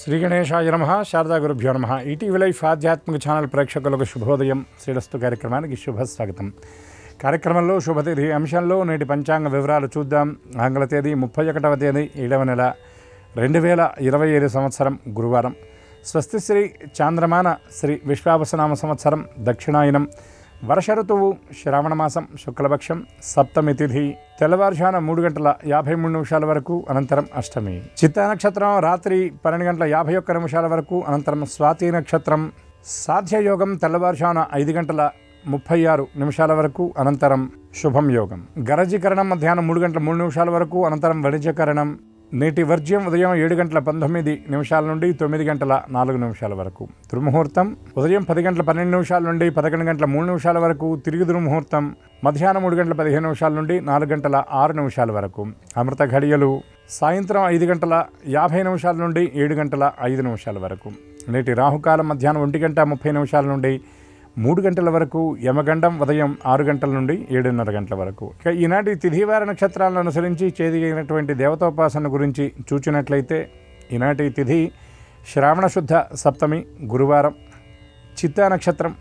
శ్రీ గణేశాయ నమః. శారదా గురుభ్యో నమః. ఈటీవీ లైఫ్ ఆధ్యాత్మిక ఛానల్ ప్రేక్షకులకు శుభోదయం. శ్రీరస్తు కార్యక్రమానికి శుభస్వాగతం. కార్యక్రమంలో శుభతిథి అంశంలో నేటి పంచాంగ వివరాలు చూద్దాం. ఆంగ్ల తేదీ 31వ తేదీ 7వ నెల 2025 సంవత్సరం గురువారం. స్వస్తి శ్రీ చాంద్రమాన శ్రీ విశ్వావసనామ సంవత్సరం దక్షిణాయనం. వర్ష ఋతువు శ్రావణమాసం శుక్లపక్షం సప్తమి తిథి తెల్లవారుజాన 3:53 వరకు అనంతరం అష్టమి. చిత్తా నక్షత్రం రాత్రి 12:51 వరకు అనంతరం స్వాతి నక్షత్రం. సాధ్యయోగం తెల్లవారుజాన 5:36 వరకు అనంతరం శుభం యోగం. గరజీకరణం మధ్యాహ్నం 3:03 వరకు అనంతరం వణిజకరణం. నేటి వర్జ్యం ఉదయం 7:19 నుండి 9:04 వరకు. దుర్ముహూర్తం ఉదయం 10:12 నుండి 11:03 వరకు. తిరిగి దుర్ముహూర్తం మధ్యాహ్నం 3:15 నుండి 4:06 వరకు. అమృత ఘడియలు సాయంత్రం 5:50 నుండి 7:05 వరకు. నేటి రాహుకాలం మధ్యాహ్నం 1:30 నుండి 3 గంటల వరకు. యమగండం ఉదయం 6 గంటల నుండి 7:30 వరకు. ఇక ఈనాటి తిథివార నక్షత్రాలను అనుసరించి చేదిగినటువంటి దేవతోపాసన గురించి చూచినట్లయితే ఈనాటి తిథి శ్రావణ శుద్ధ సప్తమి గురువారం. చిత్తా నక్షత్రం.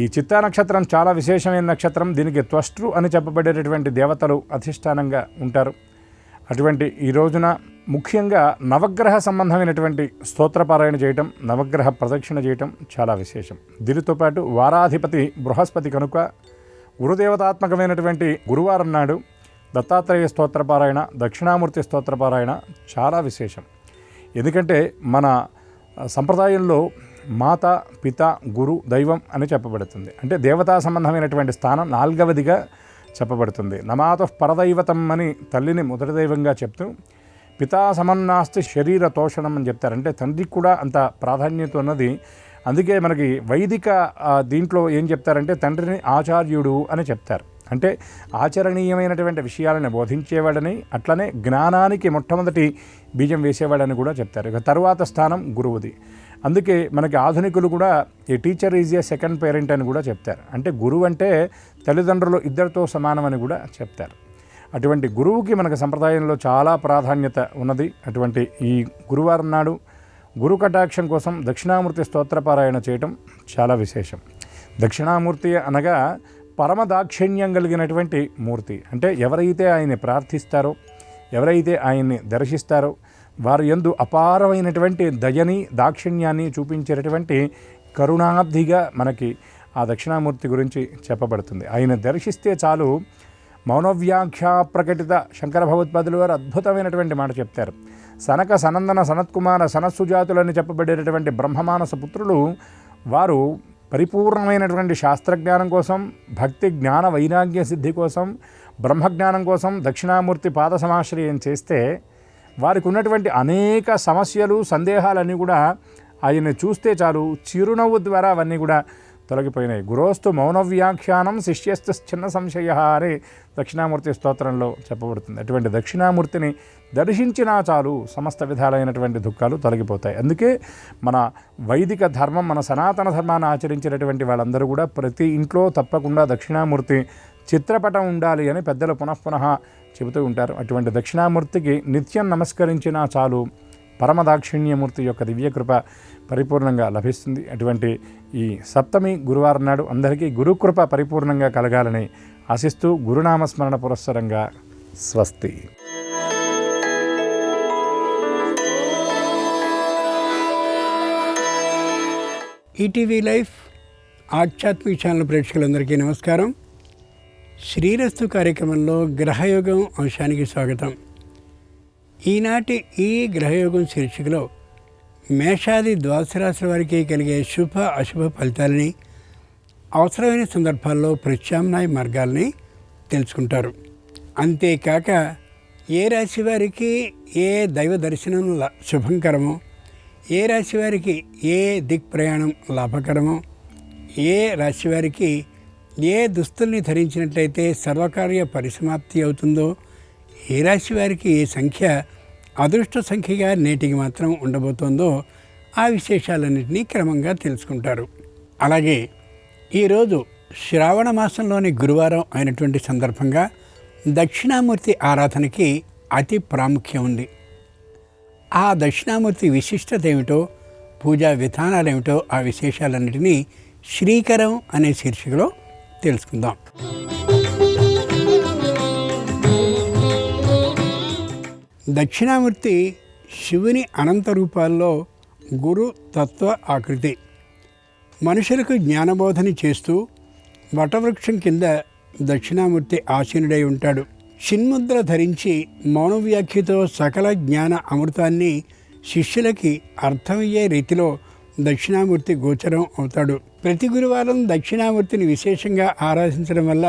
ఈ చిత్తా నక్షత్రం చాలా విశేషమైన నక్షత్రం. దీనికి త్వష్టృ అని చెప్పబడేటటువంటి దేవతలు అధిష్టానంగా ఉంటారు. అటువంటి ఈ రోజున ముఖ్యంగా నవగ్రహ సంబంధమైనటువంటి స్తోత్రపారాయణ చేయటం, నవగ్రహ ప్రదక్షిణ చేయటం చాలా విశేషం. దీనితో పాటు వారాధిపతి బృహస్పతి కనుక గురుదేవతాత్మకమైనటువంటి గురువారం నాడు దత్తాత్రేయ స్తోత్రపారాయణ, దక్షిణామూర్తి స్తోత్రపారాయణ చాలా విశేషం. ఎందుకంటే మన సంప్రదాయంలో మాత, పిత, గురు, దైవం అని చెప్పబడుతుంది. అంటే దేవతా సంబంధమైనటువంటి స్థానం 4వదిగా చెప్పబడుతుంది. నమాతః పరదైవతం అని తల్లిని మొదటి దైవంగా చెప్తూ, పితా సమన్నాస్తి శరీర తోషణం అని చెప్తారు. అంటే తండ్రికి కూడా అంత ప్రాధాన్యత ఉన్నది. అందుకే మనకి వైదిక దీంట్లో ఏం చెప్తారంటే తండ్రిని ఆచార్యుడు అని చెప్తారు. అంటే ఆచరణీయమైనటువంటి విషయాలను బోధించేవాడని, అట్లనే జ్ఞానానికి మొట్టమొదటి బీజం వేసేవాడని కూడా చెప్తారు. ఇక తరువాత స్థానం గురువుది. అందుకే మనకి ఆధునికులు కూడా ఈ teacher is a second parent అని కూడా చెప్తారు. అంటే గురువు అంటే తల్లిదండ్రులు ఇద్దరితో సమానమని కూడా చెప్తారు. అటువంటి గురువుకి మనకు సంప్రదాయంలో చాలా ప్రాధాన్యత ఉన్నది. అటువంటి ఈ గురువారం నాడు గురు కటాక్షం కోసం దక్షిణామూర్తి స్తోత్రపారాయణ చేయటం చాలా విశేషం. దక్షిణామూర్తి అనగా పరమ దాక్షిణ్యం కలిగినటువంటి మూర్తి. అంటే ఎవరైతే ఆయన్ని ప్రార్థిస్తారో, ఎవరైతే ఆయన్ని దర్శిస్తారో వారి యందు అపారమైనటువంటి దయని, దాక్షిణ్యాన్ని చూపించేటటువంటి కరుణాబ్ధిగా మనకి ఆ దక్షిణామూర్తి గురించి చెప్పబడుతుంది. ఆయన దర్శిస్తే చాలు మౌనవ్యాఖ్యా ప్రకటిత శంకర భగవత్పాదులు వారు అద్భుతమైనటువంటి మాట చెప్తారు. సనక సనందన సనత్కుమార సనత్సుజాతులని చెప్పబడేటటువంటి బ్రహ్మమానస పుత్రులు వారు పరిపూర్ణమైనటువంటి శాస్త్రజ్ఞానం కోసం, భక్తి జ్ఞాన వైరాగ్య సిద్ధి కోసం, బ్రహ్మజ్ఞానం కోసం దక్షిణామూర్తి పాద సమాశ్రయం చేస్తే వారికి ఉన్నటువంటి అనేక సమస్యలు, సందేహాలన్నీ కూడా ఆయన్ని చూస్తే చాలు చిరునవ్వు ద్వారా అవన్నీ కూడా తొలగిపోయినాయి. గురోస్తు మౌనవ్యాఖ్యానం శిష్యస్తు చిన్న సంశయ అని దక్షిణామూర్తి స్తోత్రంలో చెప్పబడుతుంది. అటువంటి దక్షిణామూర్తిని దర్శించినా చాలు సమస్త విధాలైనటువంటి దుఃఖాలు తొలగిపోతాయి. అందుకే మన వైదిక ధర్మం, మన సనాతన ధర్మాన్ని ఆచరించేటటువంటి వాళ్ళందరూ కూడా ప్రతి ఇంట్లో తప్పకుండా దక్షిణామూర్తి చిత్రపటం ఉండాలి అని పెద్దలు పునఃపునః చెబుతూ ఉంటారు. అటువంటి దక్షిణామూర్తికి నిత్యం నమస్కరించినా చాలు పరమదాక్షిణ్యమూర్తి యొక్క దివ్యకృప పరిపూర్ణంగా లభిస్తుంది. అటువంటి ఈ సప్తమి గురువారం నాడు అందరికీ గురుకృప పరిపూర్ణంగా కలగాలని ఆశిస్తూ గురునామస్మరణ పురస్సరంగా స్వస్తి. ఈటీవీ లైఫ్ ఆధ్యాత్మిక ఛానల్ ప్రేక్షకులందరికీ నమస్కారం. శ్రీరస్తు కార్యక్రమంలో గ్రహయోగం అంశానికి స్వాగతం. ఈనాటి ఈ గ్రహయోగం శీర్షికలో మేషాది ద్వాదశ రాశుల వారికి కలిగే శుభ అశుభ ఫలితాలని, అవసరమైన సందర్భాల్లో ప్రత్యామ్నాయ మార్గాల్ని తెలుసుకుంటారు. అంతేకాక ఏ రాశి వారికి ఏ దైవ దర్శనం శుభంకరమో, ఏ రాశి వారికి ఏ దిక్ ప్రయాణం లాభకరమో, ఏ రాశి వారికి ఏ దుస్తుల్ని ధరించినట్లయితే సర్వకార్య పరిసమాప్తి అవుతుందో, ఏ రాశి వారికి ఏ సంఖ్య అదృష్ట సంఖ్యగా నేటికి మాత్రం ఉండబోతోందో ఆ విశేషాలన్నింటినీ క్రమంగా తెలుసుకుంటారు. అలాగే ఈరోజు శ్రావణ మాసంలోని గురువారం అయినటువంటి సందర్భంగా దక్షిణామూర్తి ఆరాధనకి అతి ప్రాముఖ్యం ఉంది. ఆ దక్షిణామూర్తి విశిష్టత ఏమిటో, పూజా విధానాలు ఏమిటో, ఆ విశేషాలన్నిటినీ శ్రీకరం అనే శీర్షికలో తెలుసుకుందాం. దక్షిణామూర్తి శివుని అనంత రూపాల్లో గురు తత్వ ఆకృతి. మనుషులకు జ్ఞానబోధని చేస్తూ వటవృక్షం కింద దక్షిణామూర్తి ఆసీనుడై ఉంటాడు. చిన్ముద్ర ధరించి మౌన వ్యాఖ్యతో సకల జ్ఞాన అమృతాన్ని శిష్యులకి అర్థమయ్యే రీతిలో దక్షిణామూర్తి గోచరం అవుతాడు. ప్రతి గురువారం దక్షిణామూర్తిని విశేషంగా ఆరాధించడం వల్ల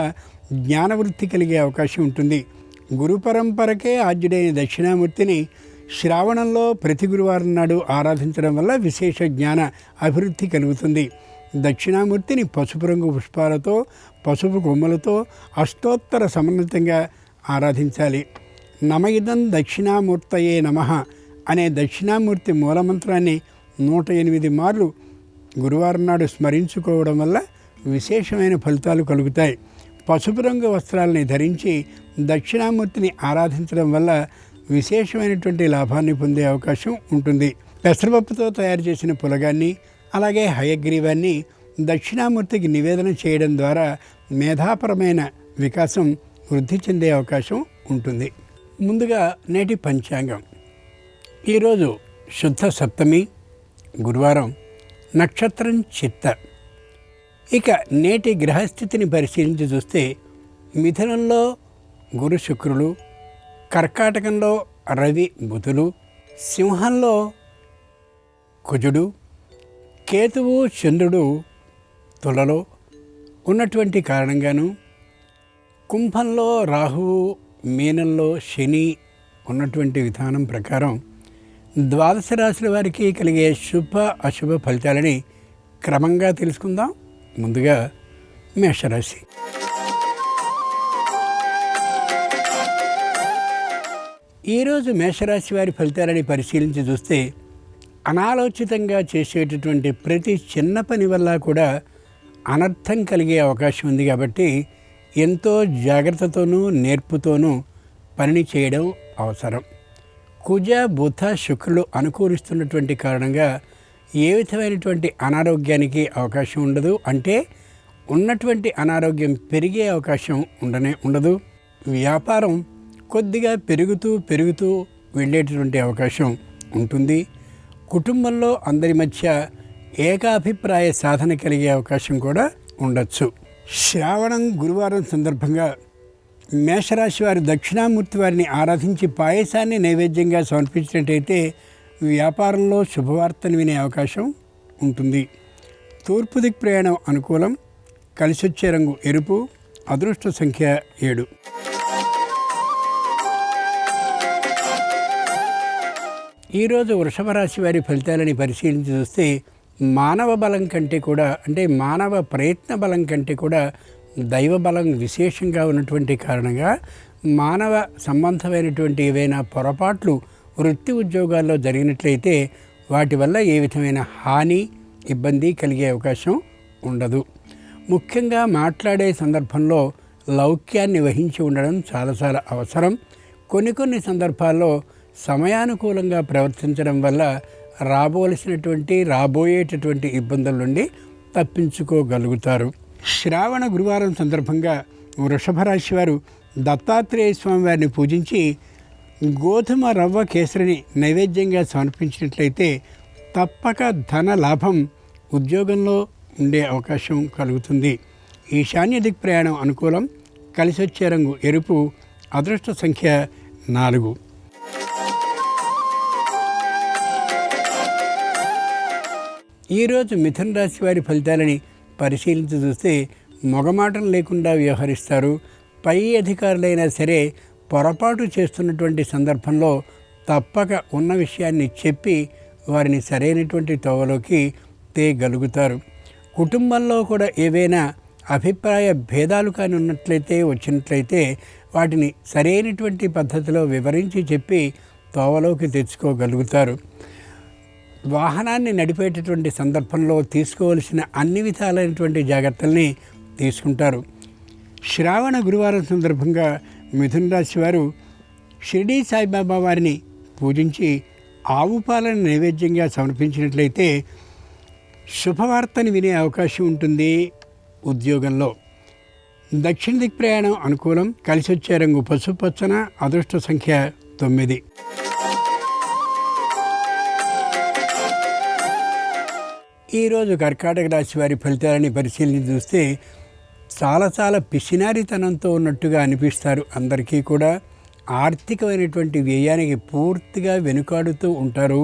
జ్ఞానవృద్ధి కలిగే అవకాశం ఉంటుంది. గురు పరంపరకే ఆద్యుడైన దక్షిణామూర్తిని శ్రావణంలో ప్రతి గురువారం నాడు ఆరాధించడం వల్ల విశేష జ్ఞాన అభివృద్ధి కలుగుతుంది. దక్షిణామూర్తిని పసుపు రంగు పుష్పాలతో, పసుపు కొమ్మలతో అష్టోత్తర సమన్వితంగా ఆరాధించాలి. నమయిదం దక్షిణామూర్తయే నమః అనే దక్షిణామూర్తి మూలమంత్రాన్ని 108 మార్లు గురువారం నాడు స్మరించుకోవడం వల్ల విశేషమైన ఫలితాలు కలుగుతాయి. పసుపు రంగు వస్త్రాలని ధరించి దక్షిణామూర్తిని ఆరాధించడం వల్ల విశేషమైనటువంటి లాభాన్ని పొందే అవకాశం ఉంటుంది. పెసరపప్పుతో తయారు చేసిన పులగాన్ని, అలాగే హయగ్రీవాన్ని దక్షిణామూర్తికి నివేదన చేయడం ద్వారా మేధాపరమైన వికాసం వృద్ధి చెందే అవకాశం ఉంటుంది. ముందుగా నేటి పంచాంగం. ఈరోజు శుద్ధ సప్తమి, గురువారం, నక్షత్రం చిత్త. ఇక నేటి గ్రహస్థితిని పరిశీలించి చూస్తే మిథునంలో గురు శుక్రులు, కర్కాటకంలో రవి బుధులు, సింహంలో కుజుడు, కేతువు చంద్రుడు తులలో ఉన్నటువంటి కారణంగాను, కుంభంలో రాహువు, మీనంలో శని ఉన్నటువంటి విధానం ప్రకారం ద్వాదశ రాశుల వారికి కలిగే శుభ అశుభ ఫలితాలని క్రమంగా తెలుసుకుందాం. ముందుగా మేషరాశి. ఈరోజు మేషరాశి వారి ఫలితాలని పరిశీలించి చూస్తే అనాలోచితంగా చేసేటటువంటి ప్రతి చిన్న పని వల్ల కూడా అనర్థం కలిగే అవకాశం ఉంది. కాబట్టి ఎంతో జాగ్రత్తతోనూ నేర్పుతోనూ పనిని చేయడం అవసరం. కుజ బుధ శుక్రులు అనుకూలిస్తున్నటువంటి కారణంగా ఏ విధమైనటువంటి అనారోగ్యానికి అవకాశం ఉండదు. అంటే ఉన్నటువంటి అనారోగ్యం పెరిగే అవకాశం ఉండదు. వ్యాపారం కొద్దిగా పెరుగుతూ వెళ్ళేటటువంటి అవకాశం ఉంటుంది. కుటుంబంలో అందరి మధ్య ఏకాభిప్రాయ సాధన కలిగే అవకాశం కూడా ఉండొచ్చు. శ్రావణం గురువారం సందర్భంగా మేషరాశి వారి దక్షిణామూర్తి వారిని ఆరాధించి పాయసాన్ని నైవేద్యంగా సమర్పించినట్టయితే వ్యాపారంలో శుభవార్తను వినే అవకాశం ఉంటుంది. తూర్పు దిక్ ప్రయాణం అనుకూలం. కలిసొచ్చే రంగు ఎరుపు. అదృష్ట సంఖ్య 7. ఈరోజు వృషభ రాశి వారి ఫలితాలని పరిశీలించి చూస్తే మానవ బలం కంటే కూడా, అంటే మానవ ప్రయత్న బలం కంటే కూడా దైవ బలం విశేషంగా ఉన్నటువంటి కారణంగా మానవ సంబంధమైనటువంటి ఏవైనా పొరపాట్లు వృత్తి ఉద్యోగాల్లో జరిగినట్లయితే వాటి వల్ల ఏ విధమైన హాని, ఇబ్బంది కలిగే అవకాశం ఉండదు. ముఖ్యంగా మాట్లాడే సందర్భంలో లౌక్యాన్ని వహించి ఉండడం చాలా అవసరం. కొన్ని సందర్భాల్లో సమయానుకూలంగా ప్రవర్తించడం వల్ల రాబోయేటటువంటి ఇబ్బందుల నుండి తప్పించుకోగలుగుతారు. శ్రావణ గురువారం సందర్భంగా వృషభ రాశి వారు దత్తాత్రేయ స్వామి వారిని పూజించి గోధుమ రవ్వ కేసరిని నైవేద్యంగా సమర్పించినట్లయితే తప్పక ధన లాభం ఉద్యోగంలో ఉండే అవకాశం కలుగుతుంది. ఈశాన్య దిక్ ప్రయాణం అనుకూలం. కలిసొచ్చే రంగు ఎరుపు. అదృష్ట సంఖ్య 4. ఈరోజు మిథున రాశి వారి ఫలితాలని పరిశీలించి చూస్తే మొగమాటం లేకుండా వ్యవహరిస్తారు. పై అధికారులైనా సరే పొరపాటు చేస్తున్నటువంటి సందర్భంలో తప్పక ఉన్న విషయాన్ని చెప్పి వారిని సరైనటువంటి తోవలోకి తేగలుగుతారు. కుటుంబంలో కూడా ఏవైనా అభిప్రాయ భేదాలు కానీ వచ్చినట్లయితే వాటిని సరైనటువంటి పద్ధతిలో వివరించి చెప్పి తోవలోకి తెచ్చుకోగలుగుతారు. వాహనాన్ని నడిపేటటువంటి సందర్భంలో తీసుకోవలసిన అన్ని విధాలైనటువంటి జాగ్రత్తల్ని తీసుకుంటారు. శ్రావణ గురువారం సందర్భంగా మిథున రాశి వారు షిరిడీ సాయిబాబా వారిని పూజించి ఆవు పాలను నైవేద్యంగా సమర్పించినట్లయితే శుభవార్తని వినే అవకాశం ఉంటుంది. ఉద్యోగంలో దక్షిణ దిక్ ప్రయాణం అనుకూలం. కలిసి వచ్చే రంగు పసుపచ్చన. అదృష్ట సంఖ్య 9. ఈరోజు కర్కాటక రాశి వారి ఫలితాలని పరిశీలించి చూస్తే చాలా పిసినారితనంతో ఉన్నట్టుగా అనిపిస్తారు. అందరికీ కూడా ఆర్థికమైనటువంటి వ్యయానికి పూర్తిగా వెనుకాడుతూ ఉంటారు.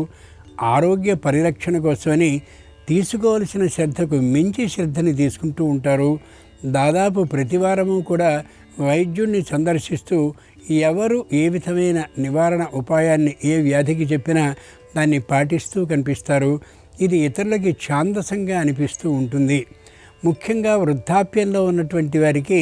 ఆరోగ్య పరిరక్షణ కోసమని తీసుకోవలసిన శ్రద్ధకు మించి శ్రద్ధని తీసుకుంటూ ఉంటారు. దాదాపు ప్రతివారము కూడా వైద్యుడిని సందర్శిస్తూ ఎవరు ఏ విధమైన నివారణ ఉపాయాన్ని ఏ వ్యాధికి చెప్పినా దాన్ని పాటిస్తూ కనిపిస్తారు. ఇది ఇతరులకి ఛాందసంగా అనిపిస్తూ ఉంటుంది. ముఖ్యంగా వృద్ధాప్యంలో ఉన్నటువంటి వారికి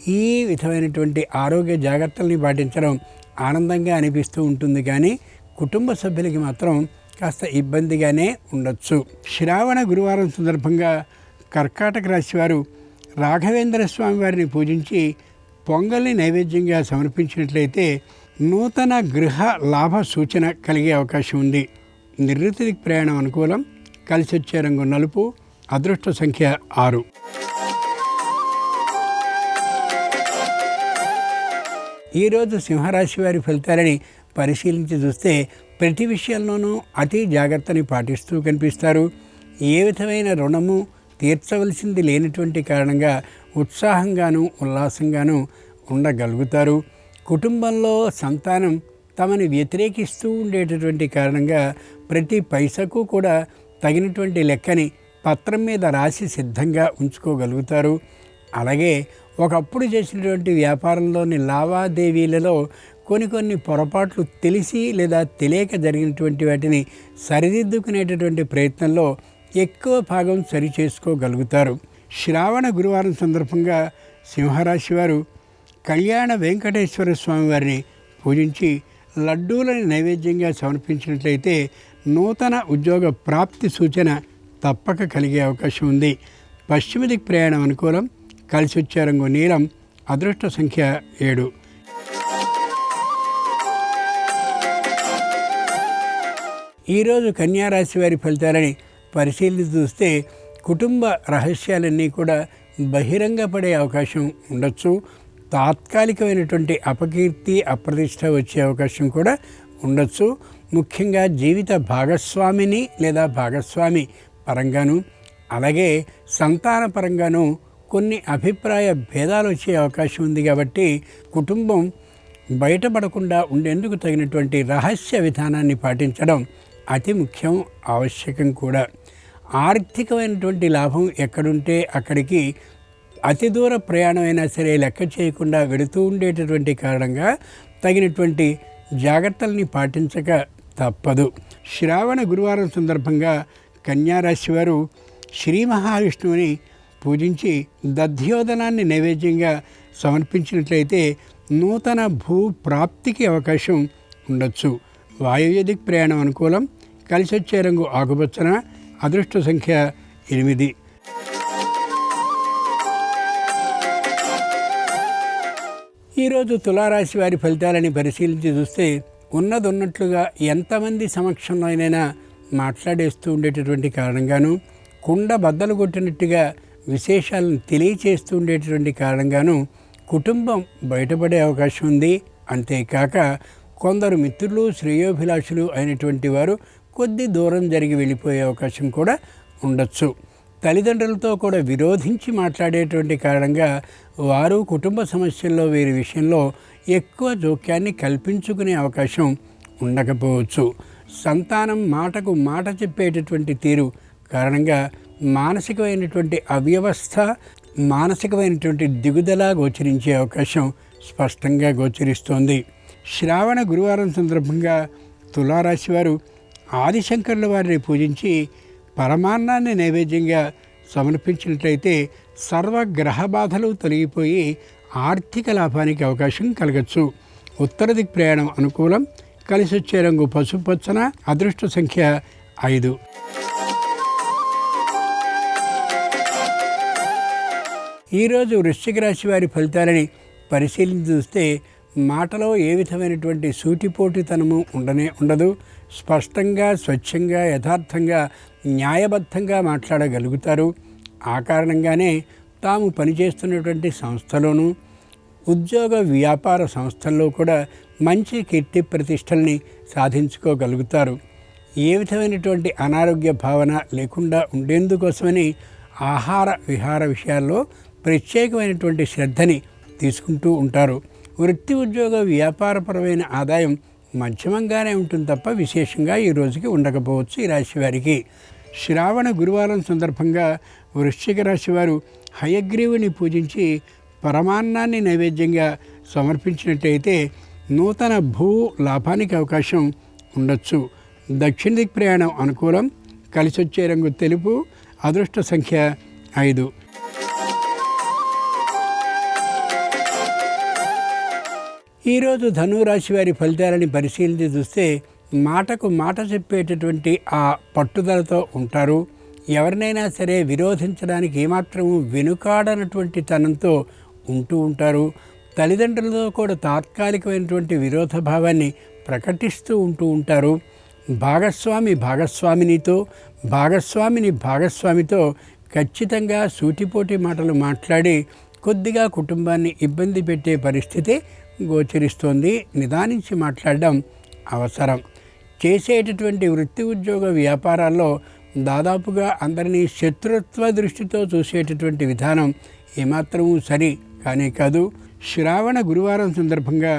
ఈ విధమైనటువంటి ఆరోగ్య జాగ్రత్తల్ని పాటించడం ఆనందంగా అనిపిస్తూ ఉంటుంది. కానీ కుటుంబ సభ్యులకి మాత్రం కాస్త ఇబ్బందిగానే ఉండొచ్చు. శ్రావణ గురువారం సందర్భంగా కర్కాటక రాశి వారు రాఘవేంద్ర స్వామి వారిని పూజించి పొంగల్ని నైవేద్యంగా సమర్పించినట్లయితే నూతన గృహ లాభ సూచన కలిగే అవకాశం ఉంది. నివృత్తి ప్రయాణం అనుకూలం. కలిసి వచ్చే రంగు నలుపు. అదృష్ట సంఖ్య 6. ఈరోజు సింహరాశి వారి ఫలితాలని పరిశీలించి చూస్తే ప్రతి విషయంలోనూ అతి జాగ్రత్తని పాటిస్తూ కనిపిస్తారు. ఏ విధమైన రుణము తీర్చవలసింది లేనటువంటి కారణంగా ఉత్సాహంగాను ఉల్లాసంగాను ఉండగలుగుతారు. కుటుంబంలో సంతానం తమని వ్యతిరేకిస్తూ ఉండేటటువంటి కారణంగా ప్రతి పైసకు కూడా తగినటువంటి లెక్కని పత్రం మీద రాసి సిద్ధంగా ఉంచుకోగలుగుతారు. అలాగే ఒకప్పుడు చేసినటువంటి వ్యాపారంలోని లావాదేవీలలో కొన్ని పొరపాట్లు తెలిసి లేదా తెలియక జరిగినటువంటి వాటిని సరిదిద్దుకునేటటువంటి ప్రయత్నంలో ఎక్కువ భాగం సరి చేసుకోగలుగుతారు. శ్రావణ గురువారం సందర్భంగా సింహరాశి వారు కళ్యాణ వెంకటేశ్వర స్వామి వారిని పూజించి లడ్డూలని నైవేద్యంగా సమర్పించినట్లయితే నూతన ఉద్యోగ ప్రాప్తి సూచన తప్పక కలిగే అవకాశం ఉంది. పశ్చిమ దిక్ ప్రయాణం అనుకూలం. కలిసి వచ్చే రంగు నీలం. అదృష్ట సంఖ్య 7. ఈరోజు కన్యారాశి వారి ఫలితాలని పరిశీలించి చూస్తే కుటుంబ రహస్యాలన్నీ కూడా బహిరంగపడే అవకాశం ఉండొచ్చు. తాత్కాలికమైనటువంటి అపకీర్తి అప్రతిష్ట వచ్చే అవకాశం కూడా ఉండొచ్చు. ముఖ్యంగా జీవిత భాగస్వామిని లేదా భాగస్వామి పరంగాను అలాగే సంతాన పరంగాను కొన్ని అభిప్రాయ భేదాలు వచ్చే అవకాశం ఉంది. కాబట్టి కుటుంబం బయటపడకుండా ఉండేందుకు తగినటువంటి రహస్య విధానాన్ని పాటించడం అతి ముఖ్యం, ఆవశ్యకం కూడా. ఆర్థికమైనటువంటి లాభం ఎక్కడుంటే అక్కడికి అతి దూర ప్రయాణమైనా సరే లెక్క చేయకుండా వెళుతూ ఉండేటటువంటి కారణంగా తగినటువంటి జాగ్రత్తల్ని పాటించక తప్పదు. శ్రావణ గురువారం సందర్భంగా కన్యారాశి వారు శ్రీ మహావిష్ణువుని పూజించి దధ్యోదనాన్ని నైవేద్యంగా సమర్పించినట్లయితే నూతన భూ ప్రాప్తికి అవకాశం ఉండొచ్చు. వాయువ్య దిక్ ప్రయాణం అనుకూలం. కలిసి వచ్చే రంగు ఆకుపచ్చన. అదృష్ట సంఖ్య 8. ఈరోజు తులారాశి వారి ఫలితాలని పరిశీలించి చూస్తే ఉన్నట్లుగా ఎంతమంది సమక్షంలోనైనా మాట్లాడేస్తూ ఉండేటటువంటి కారణంగాను కుండ బద్దలు కొట్టినట్టుగా విశేషాలను తెలియచేస్తూ ఉండేటటువంటి కారణంగాను కుటుంబం బయటపడే అవకాశం ఉంది. అంతేకాక కొందరు మిత్రులు శ్రేయోభిలాషులు అయినటువంటి వారు కొద్ది దూరం జరిగి వెళ్ళిపోయే అవకాశం కూడా ఉండొచ్చు. తల్లిదండ్రులతో కూడా విరోధించి మాట్లాడేటువంటి కారణంగా వారు కుటుంబ సమస్యల్లో వీరి విషయంలో ఎక్కువ జోక్యాన్ని కల్పించుకునే అవకాశం ఉండకపోవచ్చు. సంతానం మాటకు మాట చెప్పేటటువంటి తీరు కారణంగా మానసికమైనటువంటి అవ్యవస్థ, మానసికమైనటువంటి దిగుదల గోచరించే అవకాశం స్పష్టంగా గోచరిస్తోంది. శ్రావణ గురువారం సందర్భంగా తులారాశి వారు ఆదిశంకరుల వారిని పూజించి పరమాన్నాన్ని నైవేద్యంగా సమర్పించినట్లయితే సర్వగ్రహ బాధలు తొలగిపోయి ఆర్థిక లాభానికి అవకాశం కలగచ్చు. ఉత్తర దిక్ ప్రయాణం అనుకూలం. కలిసి వచ్చే రంగు పసుపచ్చన. అదృష్ట సంఖ్య 5. ఈరోజు వృశ్చిక రాశి వారి ఫలితాలని పరిశీలించి చూస్తే మాటలో ఏ విధమైనటువంటి సూటిపోటితనము ఉండదు. స్పష్టంగా, స్వచ్ఛంగా, యథార్థంగా, న్యాయబద్ధంగా మాట్లాడగలుగుతారు. ఆ కారణంగానే తాము పనిచేస్తున్నటువంటి సంస్థలోనూ, ఉద్యోగ వ్యాపార సంస్థల్లో కూడా మంచి కీర్తి ప్రతిష్టల్ని సాధించుకోగలుగుతారు. ఏ విధమైనటువంటి అనారోగ్య భావన లేకుండా ఉండేందుకోసమని ఆహార విహార విషయాల్లో ప్రత్యేకమైనటువంటి శ్రద్ధని తీసుకుంటూ ఉంటారు. వృత్తి ఉద్యోగ వ్యాపారపరమైన ఆదాయం మధ్యమంగానే ఉంటుంది తప్ప విశేషంగా ఈ రోజుకి ఉండకపోవచ్చు ఈ రాశి వారికి. శ్రావణ గురువారం సందర్భంగా వృశ్చిక రాశి వారు హయగ్రీవుని పూజించి పరమాన్నాన్ని నైవేద్యంగా సమర్పించినట్టయితే నూతన భూ లాభానికి అవకాశం ఉండొచ్చు. దక్షిణ దిక్ ప్రయాణం అనుకూలం. కలిసొచ్చే రంగు తెలుపు. అదృష్ట సంఖ్య 5. ఈరోజు ధనురాశి వారి ఫలితాలని పరిశీలించి చూస్తే మాటకు మాట చెప్పేటటువంటి ఆ పట్టుదలతో ఉంటారు. ఎవరినైనా సరే విరోధించడానికి ఏమాత్రము వెనుకాడనటువంటి తనంతో ఉంటూ ఉంటారు. తల్లిదండ్రులతో కూడా తాత్కాలికమైనటువంటి విరోధ భావాన్ని ప్రకటిస్తూ ఉంటూ ఉంటారు. భాగస్వామినితో భాగస్వామితో ఖచ్చితంగా సూటిపోటి మాటలు మాట్లాడి కొద్దిగా కుటుంబాన్ని ఇబ్బంది పెట్టే పరిస్థితి గోచరిస్తోంది. నిదానించి మాట్లాడడం అవసరం. చేసేటటువంటి వృత్తి ఉద్యోగ వ్యాపారాల్లో దాదాపుగా అందరినీ శత్రుత్వ దృష్టితో చూసేటటువంటి విధానం ఏమాత్రమూ సరి కానే కాదు. శ్రావణ గురువారం సందర్భంగా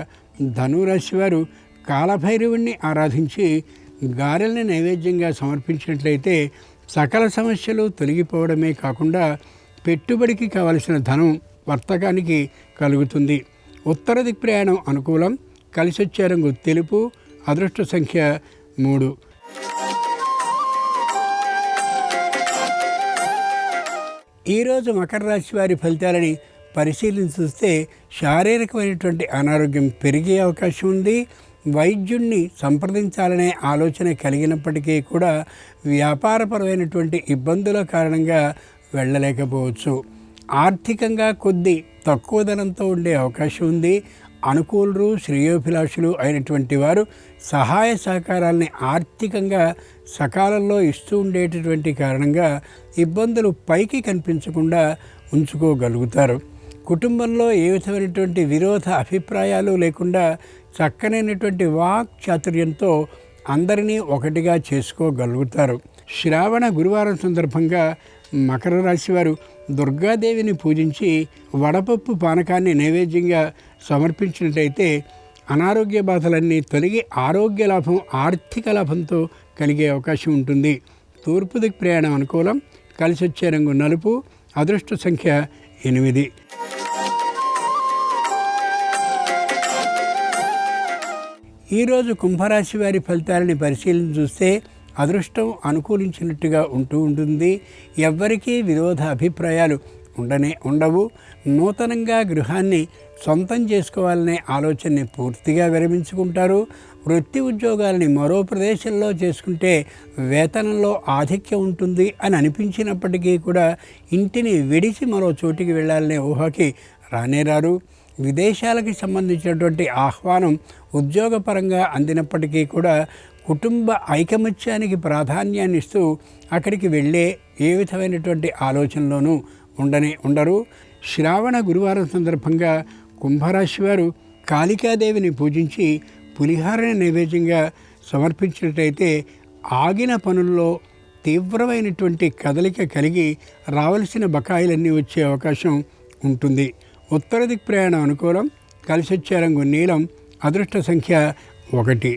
ధనురాశి వారు కాలభైరవుణ్ణి ఆరాధించి గారెల్ని నైవేద్యంగా సమర్పించినట్లయితే సకల సమస్యలు తొలగిపోవడమే కాకుండా పెట్టుబడికి కావలసిన ధనం వర్తకానికి కలుగుతుంది. ఉత్తర దిక్ ప్రయాణం అనుకూలం. కలిసొచ్చే రంగు తెలుపు. అదృష్ట సంఖ్య 3. ఈరోజు మకర రాశి వారి ఫలితాలని పరిశీలించి చూస్తే శారీరకమైనటువంటి అనారోగ్యం పెరిగే అవకాశం ఉంది. వైద్యుణ్ణి సంప్రదించాలనే ఆలోచన కలిగినప్పటికీ కూడా వ్యాపారపరమైనటువంటి ఇబ్బందుల కారణంగా వెళ్ళలేకపోవచ్చు. ఆర్థికంగా కొద్ది తక్కువ ధనంతో ఉండే అవకాశం ఉంది. అనుకూలురు, శ్రేయోభిలాషులు అయినటువంటి వారు సహాయ సహకారాలని ఆర్థికంగా సకాలంలో ఇస్తూ ఉండేటటువంటి కారణంగా ఇబ్బందులు పైకి కనిపించకుండా ఉంచుకోగలుగుతారు. కుటుంబంలో ఏ విధమైనటువంటి విరోధ అభిప్రాయాలు లేకుండా చక్కనైనటువంటి వాక్ చాతుర్యంతో అందరినీ ఒకటిగా చేసుకోగలుగుతారు. శ్రావణ గురువారం సందర్భంగా మకర రాశి వారు దుర్గాదేవిని పూజించి వడపప్పు పానకాన్ని నైవేద్యంగా సమర్పించినట్లయితే అనారోగ్య బాధలన్నీ తొలగి ఆరోగ్య లాభం, ఆర్థిక లాభంతో కలిగే అవకాశం ఉంటుంది. తూర్పు దిక్ ప్రయాణం అనుకూలం. కలిసొచ్చే రంగు నలుపు. అదృష్ట సంఖ్య 8. ఈరోజు కుంభరాశి వారి ఫలితాలని పరిశీలన చూస్తే అదృష్టం అనుకూలించినట్టుగా ఉంటుంది. ఎవ్వరికీ విరోధ అభిప్రాయాలు ఉండవు. నూతనంగా గృహాన్ని సొంతం చేసుకోవాలనే ఆలోచనని పూర్తిగా విరమించుకుంటారు. వృత్తి ఉద్యోగాలని మరో ప్రదేశంలో చేసుకుంటే వేతనంలో ఆధిక్యం ఉంటుంది అని అనిపించినప్పటికీ కూడా ఇంటిని విడిచి మరో చోటికి వెళ్ళాలనే ఊహకి రానేరారు. విదేశాలకి సంబంధించినటువంటి ఆహ్వానం ఉద్యోగపరంగా అందినప్పటికీ కూడా కుటుంబ ఐకమత్యానికి ప్రాధాన్యాన్ని ఇస్తూ అక్కడికి వెళ్ళే ఏ విధమైనటువంటి ఆలోచనలోనూ ఉండరు. శ్రావణ గురువారం సందర్భంగా కుంభరాశి వారు కాళికాదేవిని పూజించి పులిహారని నైవేద్యంగా సమర్పించినట్టయితే ఆగిన పనుల్లో తీవ్రమైనటువంటి కదలిక కలిగి రావలసిన బకాయిలన్నీ వచ్చే అవకాశం ఉంటుంది. ఉత్తర దిక్ ప్రయాణం అనుకూలం. కలిసొచ్చే రంగు నీలం. అదృష్ట సంఖ్య 1.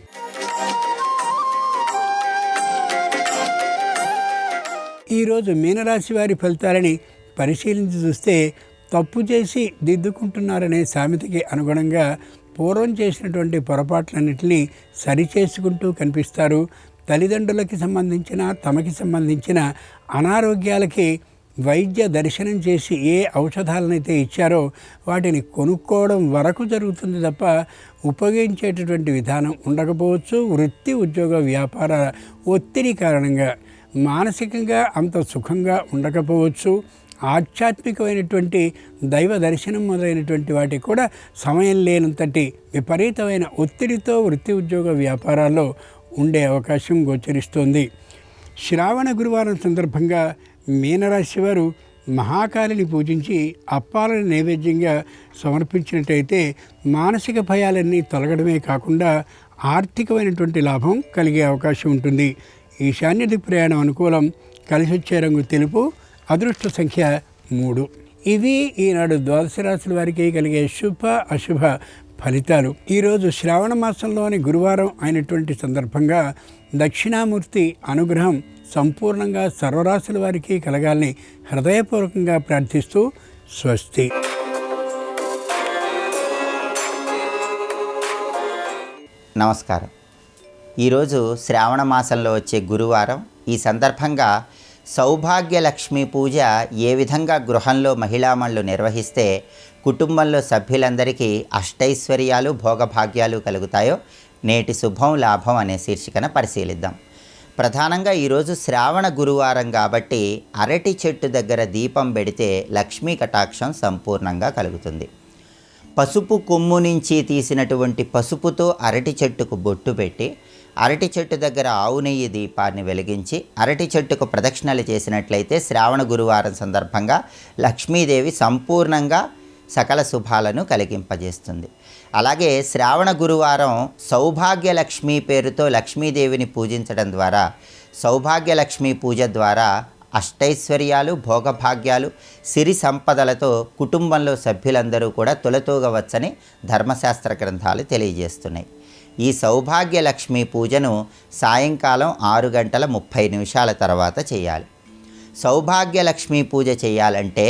ఈరోజు మీనరాశి వారి ఫలితాలని పరిశీలించి చూస్తే తప్పు చేసి దిద్దుకుంటున్నారనే సామెతకి అనుగుణంగా పూర్వం చేసినటువంటి పొరపాట్లన్నింటినీ సరిచేసుకుంటూ కనిపిస్తారు. తల్లిదండ్రులకి సంబంధించిన, తమకి సంబంధించిన అనారోగ్యాలకి వైద్య దర్శనం చేసి ఏ ఔషధాలనైతే ఇచ్చారో వాటిని కొనుక్కోవడం వరకు జరుగుతుంది తప్ప ఉపయోగించేటటువంటి విధానం ఉండకపోవచ్చు. వృత్తి ఉద్యోగ వ్యాపార ఒత్తిడి కారణంగా మానసికంగా అంత సుఖంగా ఉండకపోవచ్చు. ఆధ్యాత్మికమైనటువంటి దైవ దర్శనం మొదలైనటువంటి వాటికి కూడా సమయం లేనంతటి విపరీతమైన ఒత్తిడితో వృత్తి ఉద్యోగ వ్యాపారాల్లో ఉండే అవకాశం గోచరిస్తోంది. శ్రావణ గురువారం సందర్భంగా మీనరాశి వారు మహాకాళిని పూజించి అప్పాలను నైవేద్యంగా సమర్పించినట్టయితే మానసిక భయాలన్నీ తొలగడమే కాకుండా ఆర్థికమైనటువంటి లాభం కలిగే అవకాశం ఉంటుంది. ఈశాన్య దిక్కు ప్రయాణం అనుకూలం. కలిసి వచ్చే రంగు తెలుపు. అదృష్ట సంఖ్య 3. ఇవి ఈనాడు ద్వాదశ రాశుల వారికి కలిగే శుభ అశుభ ఫలితాలు. ఈరోజు శ్రావణ మాసంలోని గురువారం అయినటువంటి సందర్భంగా దక్షిణామూర్తి అనుగ్రహం సంపూర్ణంగా సర్వరాశుల వారికి కలగాలని హృదయపూర్వకంగా ప్రార్థిస్తూ స్వస్తి. నమస్కారం. ఈరోజు శ్రావణ మాసంలో వచ్చే గురువారం. ఈ సందర్భంగా సౌభాగ్యలక్ష్మి పూజ ఏ విధంగా గృహంలో మహిళామణులు నిర్వహిస్తే కుటుంబంలో సభ్యులందరికీ అష్టైశ్వర్యాలు భోగభాగ్యాలు కలుగుతాయో నేటి శుభం లాభం అనే శీర్షికన పరిశీలిద్దాం. ప్రధానంగా ఈరోజు శ్రావణ గురువారం కాబట్టి అరటి చెట్టు దగ్గర దీపం పెడితే లక్ష్మీ కటాక్షం సంపూర్ణంగా కలుగుతుంది. పసుపు కొమ్ము నుంచి తీసినటువంటి పసుపుతో అరటి చెట్టుకు బొట్టు పెట్టి అరటి చెట్టు దగ్గర ఆవు నెయ్యి దీపాన్ని వెలిగించి అరటి చెట్టుకు ప్రదక్షిణలు చేసినట్లయితే శ్రావణ గురువారం సందర్భంగా లక్ష్మీదేవి సంపూర్ణంగా సకల శుభాలను కలిగింపజేస్తుంది. అలాగే శ్రావణ గురువారం సౌభాగ్యలక్ష్మి పేరుతో లక్ష్మీదేవిని పూజించడం ద్వారా సౌభాగ్యలక్ష్మి పూజ ద్వారా అష్టైశ్వర్యాలు భోగభాగ్యాలు సిరి సంపదలతో కుటుంబంలో సభ్యులందరూ కూడా తొలతూగవచ్చని ధర్మశాస్త్ర గ్రంథాలు తెలియజేస్తున్నాయి. ఈ సౌభాగ్యలక్ష్మి పూజను సాయంకాలం 6:30 తర్వాత చేయాలి. సౌభాగ్యలక్ష్మి పూజ చేయాలంటే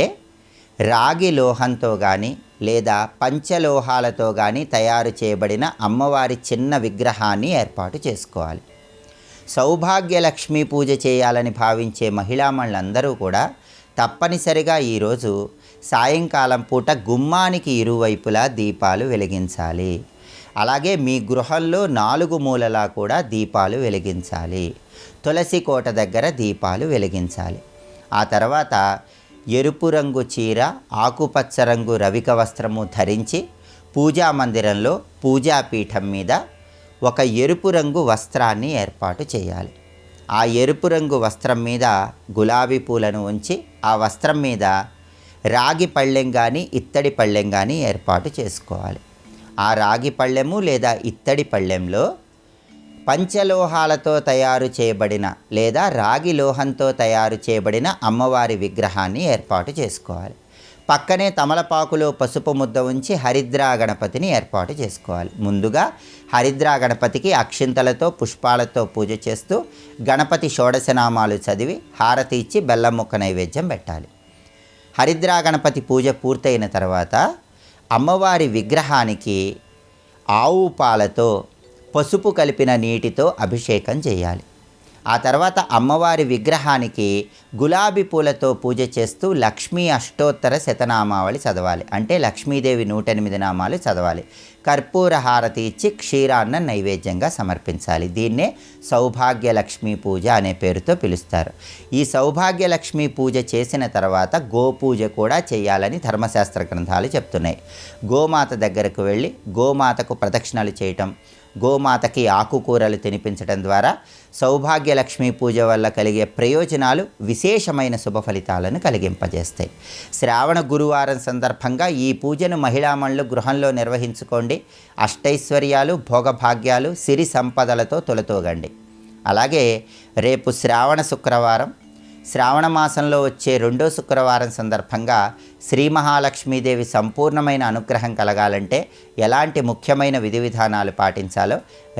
రాగి లోహంతో కానీ లేదా పంచలోహాలతో కానీ తయారు చేయబడిన అమ్మవారి చిన్న విగ్రహాన్ని ఏర్పాటు చేసుకోవాలి. సౌభాగ్యలక్ష్మి పూజ చేయాలని భావించే మహిళామణులందరూ కూడా తప్పనిసరిగా ఈరోజు సాయంకాలం పూట గుమ్మానికి ఇరువైపులా దీపాలు వెలిగించాలి. అలాగే మీ గృహంలో 4 మూలలా కూడా దీపాలు వెలిగించాలి. తులసి కోట దగ్గర దీపాలు వెలిగించాలి. ఆ తర్వాత ఎరుపు రంగు చీర ఆకుపచ్చ రంగు రవిక వస్త్రము ధరించి పూజా మందిరంలో పూజాపీఠం మీద ఒక ఎరుపు రంగు వస్త్రాన్ని ఏర్పాటు చేయాలి. ఆ ఎరుపు రంగు వస్త్రం మీద గులాబీ పూలను ఉంచి ఆ వస్త్రం మీద రాగి పళ్ళెం కానీ ఇత్తడి పళ్ళెం కానీ ఏర్పాటు చేసుకోవాలి. ఆ రాగి పళ్ళెము లేదా ఇత్తడి పళ్ళెంలో పంచలోహాలతో తయారు చేయబడిన లేదా రాగి లోహంతో తయారు చేయబడిన అమ్మవారి విగ్రహాన్ని ఏర్పాటు చేసుకోవాలి. పక్కనే తమలపాకులో పసుపు ముద్ద ఉంచి హరిద్రా గణపతిని ఏర్పాటు చేసుకోవాలి. ముందుగా హరిద్రా గణపతికి అక్షింతలతో పుష్పాలతో పూజ చేస్తూ గణపతి షోడశనామాలు చదివి హారతి ఇచ్చి బెల్లం ముక్క నైవేద్యం పెట్టాలి. హరిద్రా గణపతి పూజ పూర్తయిన తర్వాత అమ్మవారి విగ్రహానికి ఆవు పాలతో పసుపు కలిపిన నీటితో అభిషేకం చేయాలి. ఆ తర్వాత అమ్మవారి విగ్రహానికి గులాబీ పూలతో పూజ చేస్తూ లక్ష్మీ అష్టోత్తర శతనామావళి చదవాలి. అంటే లక్ష్మీదేవి 108 నామాలు చదవాలి. కర్పూర హారతి ఇచ్చి క్షీరాన్నం నైవేద్యంగా సమర్పించాలి. దీన్నే సౌభాగ్యలక్ష్మి పూజ అనే పేరుతో పిలుస్తారు. ఈ సౌభాగ్యలక్ష్మి పూజ చేసిన తర్వాత గోపూజ కూడా చేయాలని ధర్మశాస్త్ర గ్రంథాలు చెప్తున్నాయి. గోమాత దగ్గరకు వెళ్ళి గోమాతకు ప్రదక్షిణలు చేయటం, గోమాతకి ఆకుకూరలు తినిపించడం ద్వారా సౌభాగ్యలక్ష్మి పూజ వల్ల కలిగే ప్రయోజనాలు విశేషమైన శుభ ఫలితాలను కలిగింపజేస్తాయి. శ్రావణ గురువారం సందర్భంగా ఈ పూజను మహిళామణులు గృహంలో నిర్వహించుకోండి. అష్టైశ్వర్యాలు భోగభాగ్యాలు సిరి సంపదలతో తొలతూగండి. అలాగే రేపు శ్రావణ శుక్రవారం, శ్రావణ మాసంలో వచ్చే 2వ శుక్రవారం సందర్భంగా శ్రీ మహాలక్ష్మీదేవి సంపూర్ణమైన అనుగ్రహం కలగాలంటే ఎలాంటి ముఖ్యమైన విధి విధానాలు పాటించాలో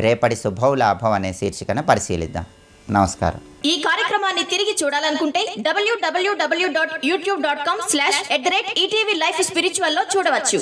రేపటి శుభం లాభం అనే శీర్షికన పరిశీలిద్దాం. నమస్కారం. ఈ కార్యక్రమాన్ని తిరిగి చూడాలనుకుంటే www.youtube.com/ETV Life Spiritual లో చూడవచ్చు.